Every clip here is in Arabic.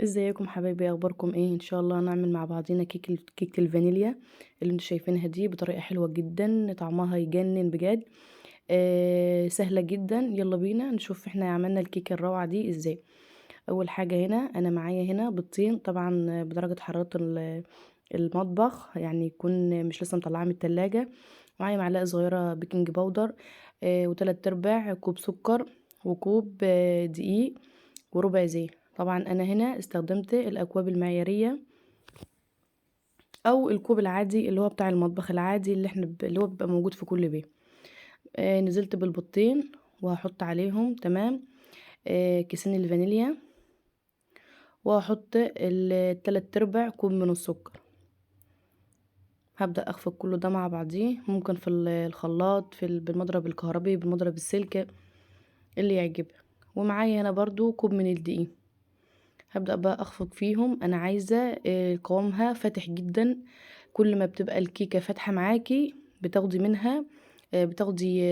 ازيكم حبايبي؟ اخباركم ايه؟ ان شاء الله هنعمل مع بعضينا كيكه الفانيليا اللي انتوا شايفينها دي بطريقه حلوه جدا، طعمها يجنن بجد. سهله جدا. يلا بينا نشوف احنا عملنا الكيكه الروعه دي ازاي. اول حاجه هنا انا معايا هنا بيضتين، طبعا بدرجه حراره المطبخ، يعني يكون مش لسه مطلعاه من التلاجة. معايا معلقه صغيره بيكنج باودر، وتلات ارباع كوب سكر، وكوب دقيق، وربع زيت. طبعا انا هنا استخدمت الاكواب المعياريه او الكوب العادي اللي هو بتاع المطبخ العادي اللي احنا اللي هو بيبقى موجود في كل بيت. نزلت بالبيضتين وهحط عليهم تمام كيسين الفانيليا، وهحط التلات ارباع كوب من السكر. هبدأ اخفق كله ده مع بعضيه، ممكن في الخلاط، بالمضرب الكهربي، بالمضرب السلك، اللي يعجبك. ومعايا هنا برضو كوب من الدقيق. هبدأ بقى اخفق فيهم. انا عايزة قوامها فاتح جدا. كل ما بتبقى الكيكة فاتحة معاكي بتاخدي منها بتاخدي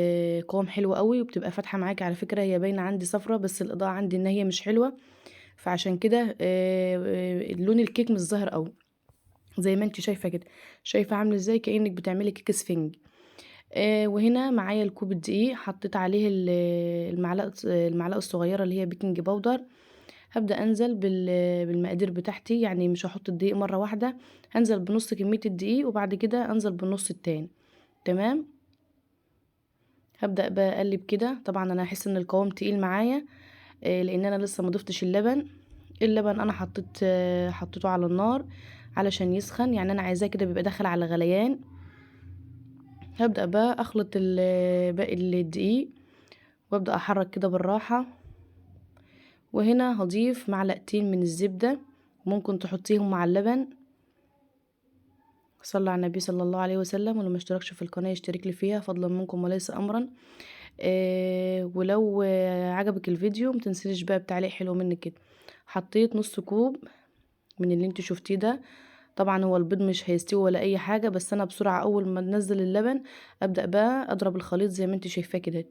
قوام حلو قوي، وبتبقى فاتحة معاكي. على فكرة هي باينة عندي صفرة، بس الإضاءة عندي ان هي مش حلوة، فعشان كده لون الكيك مش ظاهر قوي. زي ما انت شايفة كده، شايفة عاملة ازاي؟ كأنك بتعملي كيك سفنج. وهنا معايا الكوب الدقيق، حطيت عليه المعلقة الصغيرة اللي هي بيكنج باودر. هبدأ انزل بالمقادير بتاعتي، يعني مش هحط الدقيق مرة واحدة، هنزل بنص كمية الدقيق وبعد كده انزل بالنص التاني. تمام. هبدأ بقى اقلب كده. طبعا انا هحس ان القوام تقيل معايا لان انا لسه ما ضفتش اللبن. اللبن انا حطيته على النار علشان يسخن، يعني انا عايزاه كده بيبقى داخل على غليان. هبدأ بقى اخلط باقي الدقيق، وابدأ احرك كده بالراحة. وهنا هضيف معلقتين من الزبدة، ممكن تحطيهم مع اللبن. صلى على النبي صلى الله عليه وسلم، ولو ما اشتركش في القناة يشترك لي فيها فضلا منكم وليس امرا. ولو عجبك الفيديو متنسيش بقى بتعليق حلو منك كده. حطيت نص كوب من اللي انت شفتيه ده. طبعا هو البيض مش هيستوي ولا اي حاجة، بس انا بسرعة اول ما ننزل اللبن ابدأ بقى اضرب الخليط زي ما انت شايفاه كده.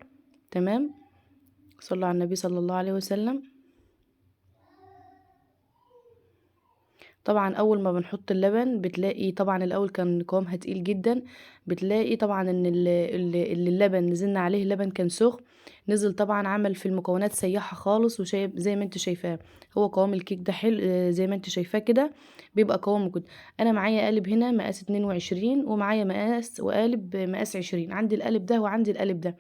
تمام. صلى على النبي صلى الله عليه وسلم. طبعا اول ما بنحط اللبن بتلاقي طبعا الاول كان قوامها تقيل جدا، بتلاقي طبعا ان اللي اللبن نزلنا عليه اللبن كان سخن، نزل طبعا عمل في المكونات سيحها خالص. وشايف زي ما انت شايفاه هو قوام الكيك ده حلو زي ما انت شايفاه كده بيبقى قوامه كده. انا معايا قالب هنا مقاس 22، ومعايا مقاس وقالب مقاس 20. عندي القالب ده وعندي القالب ده،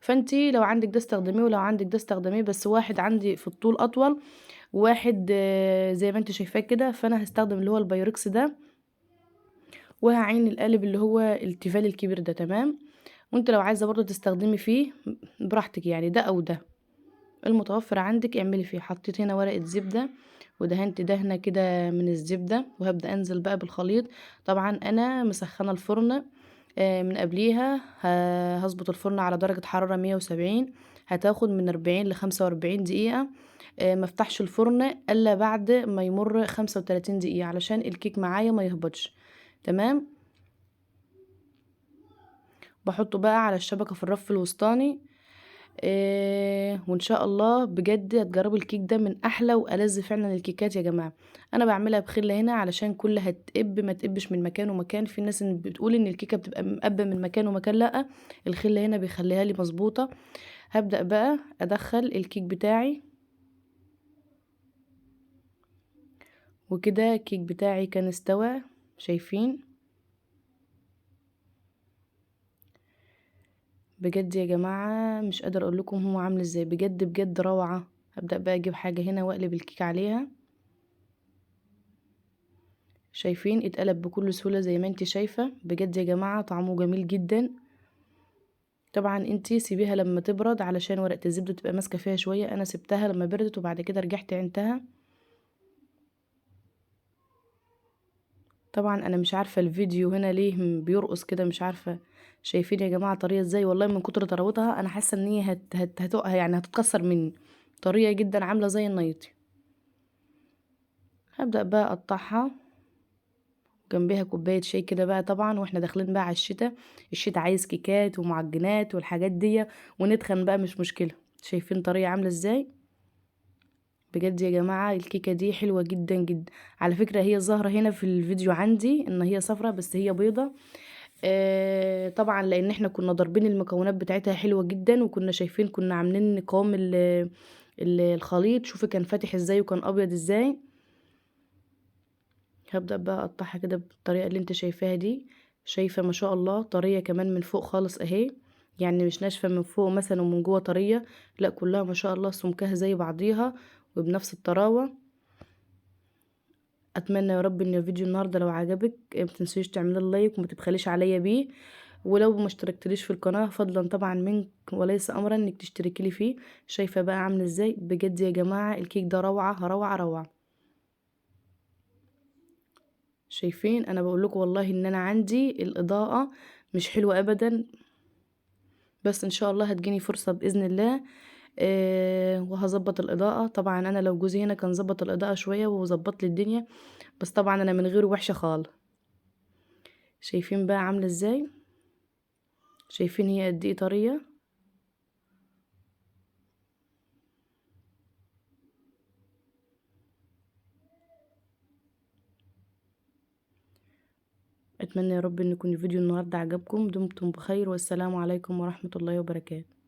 فانتي لو عندك ده استخدميه ولو عندك ده استخدميه، بس واحد عندي في الطول اطول، واحد زي ما انت شايفاه كده، فانا هستخدم اللي هو البايركس ده، وهعين القالب اللي هو التيفال الكبير ده. تمام. وانت لو عايزه برضو تستخدمي فيه براحتك، يعني ده او ده المتوفر عندك اعملي فيه. حطيت هنا ورقه زبده ودهنت دهنه كده من الزبده، وهبدا انزل بقى بالخليط. طبعا انا مسخنه الفرن من قبليها. هظبط الفرن على درجة حرارة 170، هتاخد من 40 ل45 دقيقة. مفتحش الفرن الا بعد ما يمر 35 دقيقة علشان الكيك معايا ما يهبطش. تمام. بحطه بقى على الشبكة في الرف الوسطاني. وان شاء الله بجد هتجربوا الكيك ده من احلى والذ فعلا الكيكات يا جماعه. انا بعملها بخله هنا علشان كلها تقب ما تقبش من مكان ومكان. في ناس إن بتقول ان الكيكه بتبقى مقبه من مكان ومكان، لا، الخله هنا بيخليها لي مظبوطه. هبدا بقى ادخل الكيك بتاعي، وكده الكيك بتاعي كان استوى. شايفين؟ بجد يا جماعه مش قادره اقول لكم هو عامل ازاي، بجد بجد روعه. هبدا بقى اجيب حاجه هنا واقلب الكيك عليها. شايفين؟ اتقلب بكل سهولة زي ما انت شايفة. بجد يا جماعة طعمه جميل جدا. طبعا انت سيبيها لما تبرد علشان ورقة الزبدة تبقى ماسكة فيها شوية. انا سبتها لما بردت وبعد كده رجعت عينتها. طبعا انا مش عارفة الفيديو هنا ليه بيرقص كده، مش عارفة. شايفين يا جماعة طرية ازاي؟ والله من كتر طراوتها انا حاسة ان هي يعني هتتكسر مني. طرية جدا عاملة زي النيطي. هبدأ بقى اقطعها، جنبها كوباية شاي كده بقى. طبعا واحنا داخلين بقى على الشتاء، الشتاء عايز كيكات ومعجنات والحاجات دي، ونتخن بقى مش مشكلة. شايفين طريقة عاملة ازاي؟ بجد يا جماعة الكيكة دي حلوة جدا جدا. على فكرة هي ظاهرة هنا في الفيديو عندي ان هي صفرة بس هي بيضة. طبعا لان احنا كنا ضاربين المكونات بتاعتها حلوة جدا، وكنا شايفين كنا عاملين قوام الخليط. شوفي كان فاتح ازاي وكان ابيض ازاي. هبدأ بقى اقطعها كده بالطريقة اللي انت شايفاها دي. شايفة ما شاء الله طرية كمان من فوق خالص اهي، يعني مش ناشفة من فوق مثلا ومن جوه طرية، لا كلها ما شاء الله سمكها زي بعضيها وبنفس الطراوة. اتمنى يا رب ان الفيديو النهارده لو عجبك ما تنسيش تعملي اللايك وما تبخليش عليا بيه. ولو ما اشتركتليش في القناه فضلا طبعا منك وليس امرا انك تشتركي لي فيه. شايفه بقى عامله ازاي؟ بجد يا جماعه الكيك ده روعه روعه روعه. شايفين؟ انا بقول لكم والله ان انا عندي الاضاءه مش حلوه ابدا، بس ان شاء الله هتجيني فرصه باذن الله. وهظبط الاضاءه. طبعا انا لو جوزي هنا كان ظبط الاضاءه شويه وظبط لي الدنيا، بس طبعا انا من غيره وحشه خالص. شايفين بقى عامله ازاي؟ شايفين هي قد ايه طريه؟ اتمنى يا رب ان يكون الفيديو النهارده عجبكم. دمتم بخير والسلام عليكم ورحمه الله وبركاته.